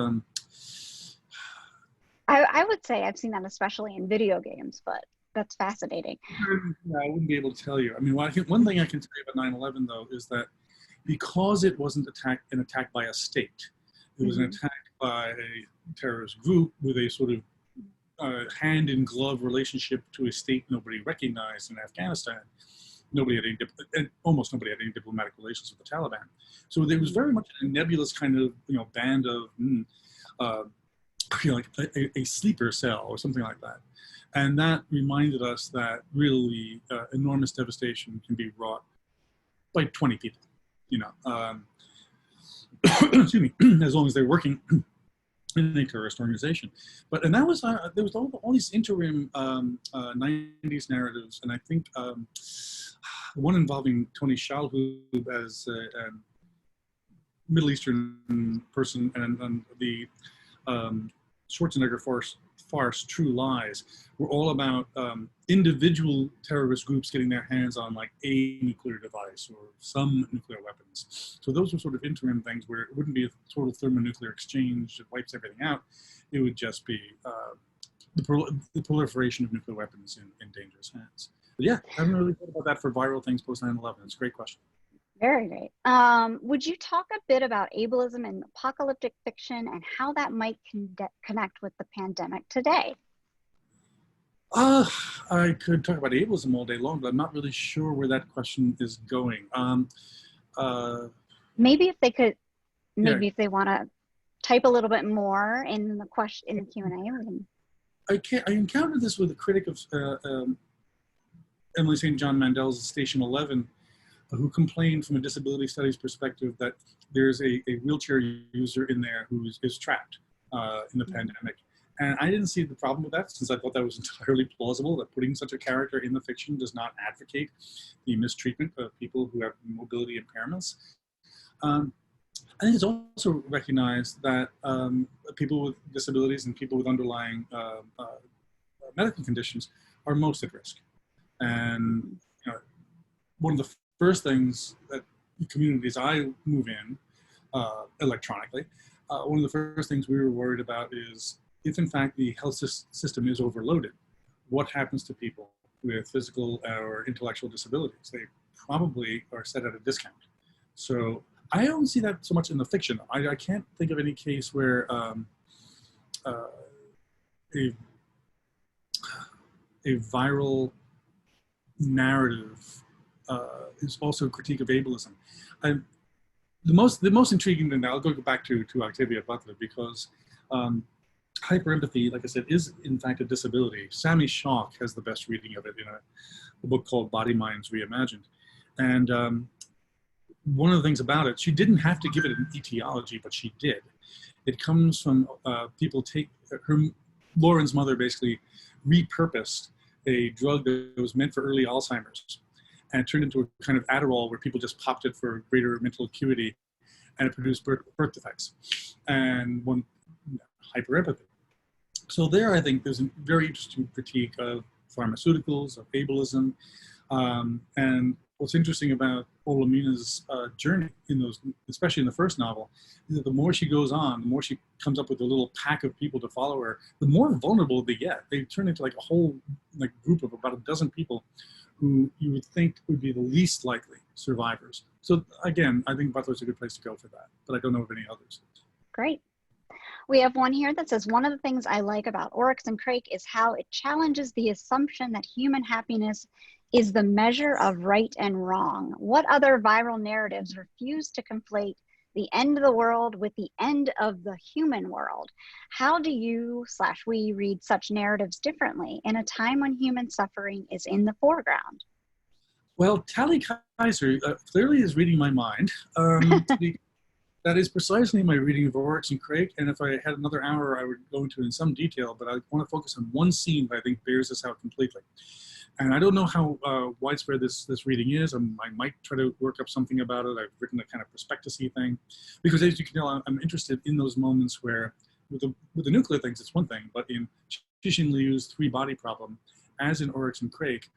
I would say I've seen that especially in video games, but that's fascinating. Yeah, I wouldn't be able to tell you. I mean, one thing I can tell you about 9/11 though is that because it wasn't an attack by a state, it was an attack by a terrorist group with a sort of hand-in-glove relationship to a state nobody recognized in Afghanistan. Almost nobody had any diplomatic relations with the Taliban. So there was very much a nebulous kind of band of like a sleeper cell or something like that. And that reminded us that really enormous devastation can be wrought by 20 people, excuse me, as long as they're working in a terrorist organization. And that was, there was all these interim 90s narratives, and I think one involving Tony Shalhoub as a Middle Eastern person, and the Schwarzenegger farce True Lies were all about individual terrorist groups getting their hands on like a nuclear device or some nuclear weapons. So those were sort of interim things where it wouldn't be a total thermonuclear exchange that wipes everything out. It would just be the proliferation of nuclear weapons in dangerous hands. But yeah, I haven't really thought about that for viral things post 9/11. It's a great question. Very great. Would you talk a bit about ableism and apocalyptic fiction and how that might connect with the pandemic today? I could talk about ableism all day long, but I'm not really sure where that question is going. Maybe if they could, if they want to type a little bit more in the question in the Q&A. I encountered this with a critic of Emily St. John Mandel's Station 11, who complained from a disability studies perspective that there's a wheelchair user in there who is trapped in the pandemic. And I didn't see the problem with that, since I thought that was entirely plausible, that putting such a character in the fiction does not advocate the mistreatment of people who have mobility impairments. I think it's also recognized that people with disabilities and people with underlying medical conditions are most at risk. And one of the first things that the communities I move in electronically, one of the first things we were worried about is if in fact the health system is overloaded, what happens to people with physical or intellectual disabilities? They probably are set at a discount. So I don't see that so much in the fiction. I can't think of any case where a viral narrative is also a critique of ableism. The most intriguing thing, I'll go back to Octavia Butler, because hyperempathy, like I said, is in fact a disability. Sami Schock has the best reading of it in a book called Body Minds Reimagined. And one of the things about it, she didn't have to give it an etiology, but she did. It comes from people Lauren's mother basically repurposed a drug that was meant for early Alzheimer's and turned into a kind of Adderall where people just popped it for greater mental acuity, and it produced birth defects and one hyperempathy. So there, I think there's a very interesting critique of pharmaceuticals, of ableism, and what's interesting about Olamina's journey in those, especially in the first novel, is that the more she goes on, the more she comes up with a little pack of people to follow her, the more vulnerable they get. They turn into like a whole group of about a dozen people who you would think would be the least likely survivors. So again, I think Butler's a good place to go for that, but I don't know of any others. Great. We have one here that says, one of the things I like about Oryx and Crake is how it challenges the assumption that human happiness is the measure of right and wrong. What other viral narratives refuse to conflate the end of the world with the end of the human world? How do you/we read such narratives differently in a time when human suffering is in the foreground? Well, Tally Kaiser clearly is reading my mind. That is precisely my reading of Oryx and Crake, and if I had another hour, I would go into it in some detail, but I want to focus on one scene that I think bears this out completely. And I don't know how widespread this reading is. I might try to work up something about it. I've written a kind of prospectus-y thing, because as you can tell, I'm interested in those moments where, with the nuclear things, it's one thing, but in Cixin Liu's three-body problem, as in Oryx and Crake,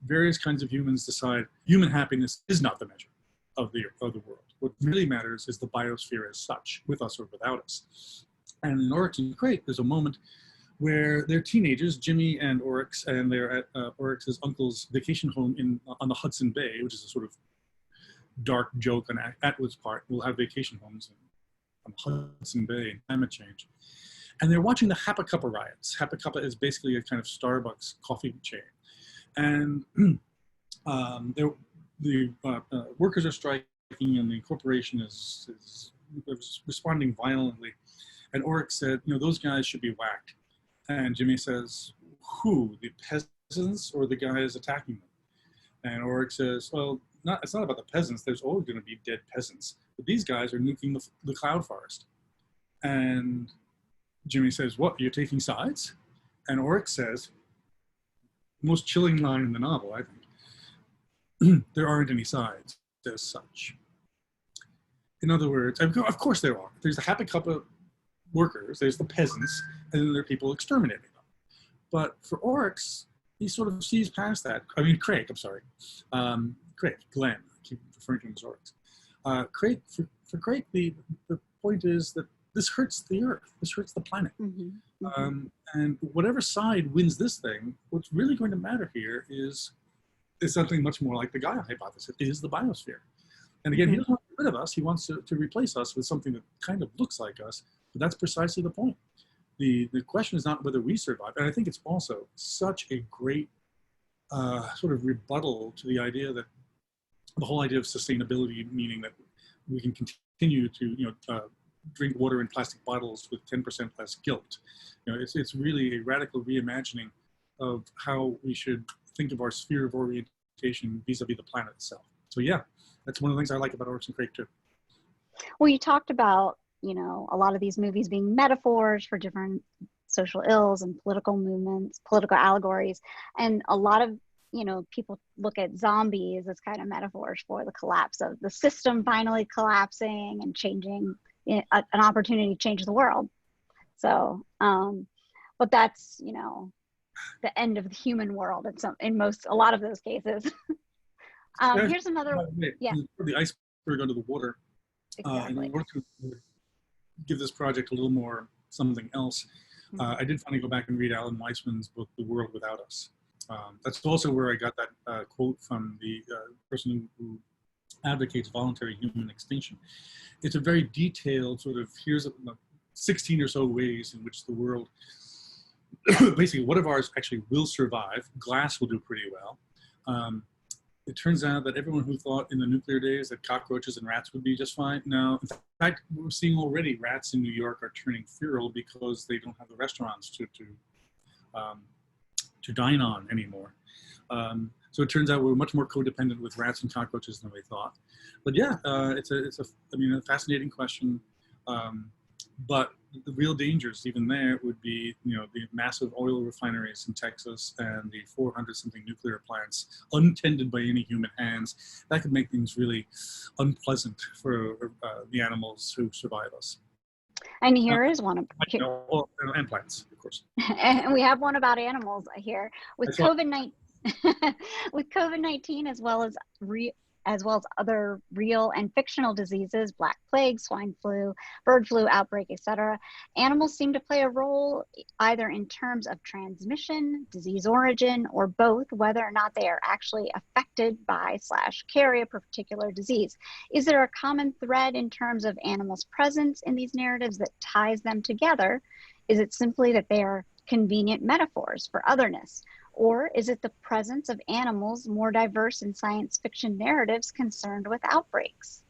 various kinds of humans decide human happiness is not the measure of the world. What really matters is the biosphere as such, with us or without us. And in Oryx and Crake, there's a moment where they're teenagers, Jimmy and Oryx, and they're at Oryx's uncle's vacation home on the Hudson Bay, which is a sort of dark joke on Atwood's part. We'll have vacation homes on Hudson Bay and climate change. And they're watching the Hapa Cuppa riots. Hapa Cuppa is basically a kind of Starbucks coffee chain. And the workers are striking, and the corporation is responding violently. And Oryx said, those guys should be whacked. And Jimmy says, who, the peasants or the guys attacking them? And Oryx says, well, it's not about the peasants. There's always going to be dead peasants. But these guys are nuking the cloud forest. And Jimmy says, what, you're taking sides? And Oryx says, most chilling line in the novel, I think, there aren't any sides as such. In other words, of course there are. There's the Hapa Cuppa workers, there's the peasants, and then there are people exterminating them. But for Oryx, he sort of sees past that. I mean, Crake, I'm sorry. Crake, Glenn, I keep referring to him as Oryx. Crake, for Crake, the point is that this hurts the Earth, this hurts the planet. Mm-hmm. Mm-hmm. And whatever side wins this thing, what's really going to matter here is something much more like the Gaia hypothesis, is the biosphere. And again, he doesn't want to get rid of us, he wants to replace us with something that kind of looks like us, but that's precisely the point. The question is not whether we survive, and I think it's also such a great sort of rebuttal to the idea that, the whole idea of sustainability, meaning that we can continue to, drink water in plastic bottles with 10% less guilt. It's really a radical reimagining of how we should think of our sphere of orientation vis-a-vis the planet itself. So yeah, that's one of the things I like about Oryx and Crake too. Well, you talked about, a lot of these movies being metaphors for different social ills and political movements, political allegories. And a lot of, people look at zombies as kind of metaphors for the collapse of the system finally collapsing and changing, an opportunity to change the world. So, but that's, the end of the human world in a lot of those cases. Here's another, yeah. The iceberg under the water. Exactly. In order to give this project a little more something else, I did finally go back and read Alan Weissman's book, The World Without Us. That's also where I got that quote from the person who advocates voluntary human extinction. It's a very detailed sort of, here's 16 or so ways in which the world, basically what of ours actually will survive. Glass will do pretty well. It turns out that everyone who thought in the nuclear days that cockroaches and rats would be just fine, no. In fact, we're seeing already rats in New York are turning feral because they don't have the restaurants to dine on anymore. So it turns out we're much more codependent with rats and cockroaches than we thought. But yeah, it's a fascinating question. But the real dangers, even there, would be, you know, the massive oil refineries in Texas and the 400-something nuclear plants, untended by any human hands. That could make things really unpleasant for the animals who survive us. And here is one of You know, and plants, of course. and we have one about animals here with I saw- COVID-19 with COVID-19 as well as other real and fictional diseases, Black Plague, swine flu, bird flu outbreak, etc. Animals seem to play a role either in terms of transmission, disease origin, or both, whether or not they are actually affected by / carry a particular disease. Is there a common thread in terms of animals' presence in these narratives that ties them together? Is it simply that they are convenient metaphors for otherness? Or is it the presence of animals more diverse in science fiction narratives concerned with outbreaks?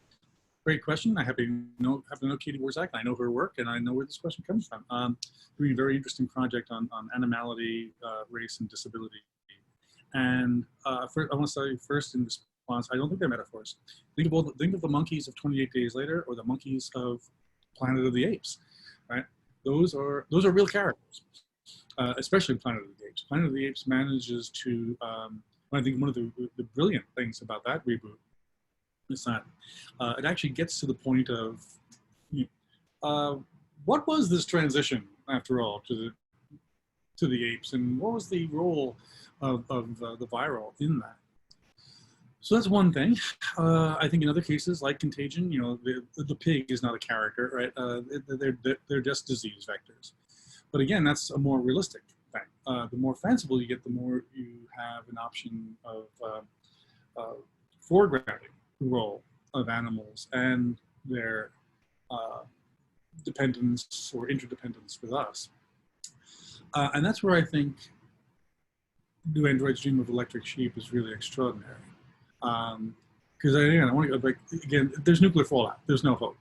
Great question. I happen to know Katie Warzak. I know her work, and I know where this question comes from. Doing a very interesting project on animality, race, and disability. And I want to say first in response, I don't think they're metaphors. Think of the monkeys of 28 Days Later or the monkeys of Planet of the Apes, right? Those are real characters. Especially Planet of the Apes. Planet of the Apes manages to, I think one of the brilliant things about that reboot is that it actually gets to the point of, what was this transition, after all, to the apes, and what was the role of the viral in that? So that's one thing. I think in other cases, like Contagion, you know, the pig is not a character, right? They're just disease vectors. But again, that's a more realistic thing. The more fanciful you get, the more you have an option of foregrounding the role of animals and their dependence or interdependence with us. And that's where I think Do Androids Dream of Electric Sheep is really extraordinary. Because I want to go, like, again, there's nuclear fallout. There's no hope.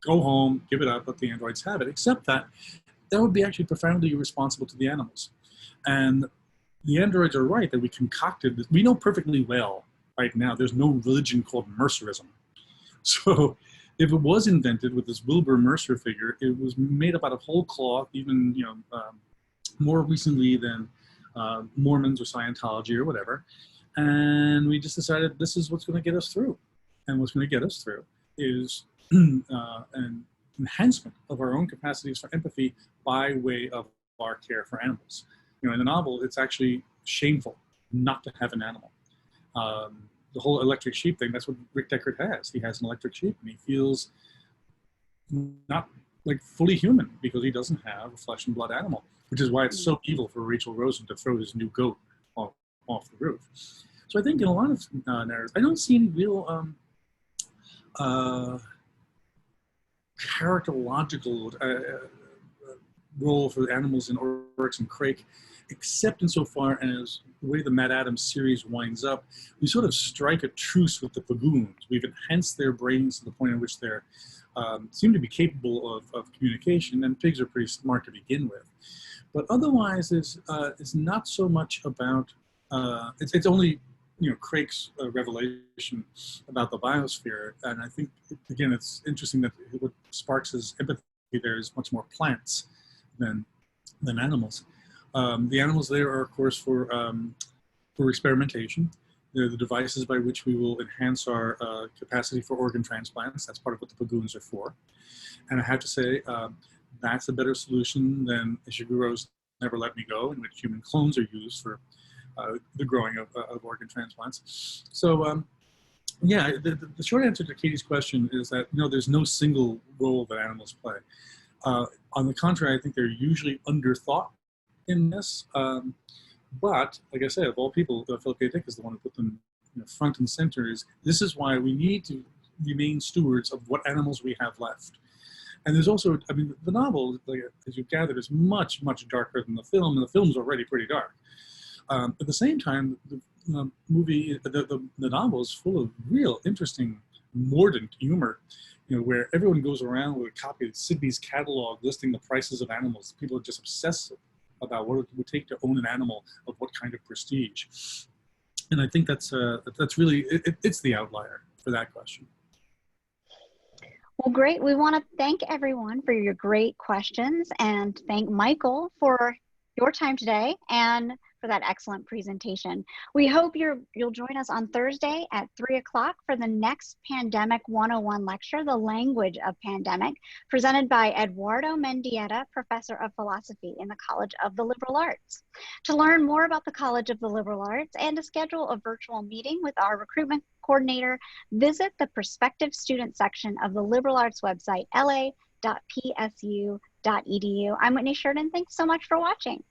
Go home, give it up, let the androids have it, except that would be actually profoundly irresponsible to the animals. And the androids are right that we concocted this. We know perfectly well right now there's no religion called Mercerism. So if it was invented with this Wilbur Mercer figure, it was made up out of whole cloth, even, you know, more recently than Mormons or Scientology or whatever. And we just decided this is what's going to get us through. And what's going to get us through is an enhancement of our own capacities for empathy by way of our care for animals. You know, in the novel, it's actually shameful not to have an animal. The whole electric sheep thing, that's what Rick Deckard has. He has an electric sheep, and he feels not like fully human because he doesn't have a flesh and blood animal, which is why it's so evil for Rachel Rosen to throw his new goat off the roof. So I think in a lot of narratives, I don't see any real characterological role for animals in Oryx and Crake, except insofar as the way the Matt Adams series winds up, we sort of strike a truce with the baboons. We've enhanced their brains to the point at which they seem to be capable of communication, and pigs are pretty smart to begin with. But otherwise, it's not so much about, it's only, you know, Crake's revelation about the biosphere. And I think, again, it's interesting that what sparks his empathy there is much more plants than animals. The animals there are, of course, for experimentation. They're the devices by which we will enhance our capacity for organ transplants. That's part of what the baboons are for. And I have to say, that's a better solution than Ishiguro's Never Let Me Go, in which human clones are used for the growing of organ transplants. So, yeah, the short answer to Katie's question is that, you know, there's no single role that animals play. On the contrary, I think they're usually underthought in this. But, like I said, of all people, Philip K. Dick is the one who put them, you know, front and center. This is why we need to remain stewards of what animals we have left. And there's also, I mean, the novel, like, as you've gathered, is much, much darker than the film, and the film's already pretty dark. At the same time, the movie, the novel is full of real interesting, mordant humor, you know, where everyone goes around with a copy of Sydney's catalog listing the prices of animals. People are just obsessive about what it would take to own an animal of what kind of prestige. And I think that's really, it's the outlier for that question. Well, great. We want to thank everyone for your great questions and thank Michael for your time today and for that excellent presentation. We hope you'll join us on Thursday at 3 o'clock for the next Pandemic 101 lecture, The Language of Pandemic, presented by Eduardo Mendieta, Professor of Philosophy in the College of the Liberal Arts. To learn more about the College of the Liberal Arts and to schedule a virtual meeting with our recruitment coordinator, visit the prospective student section of the liberal arts website, la.psu.edu. I'm Whitney Sheridan. Thanks so much for watching.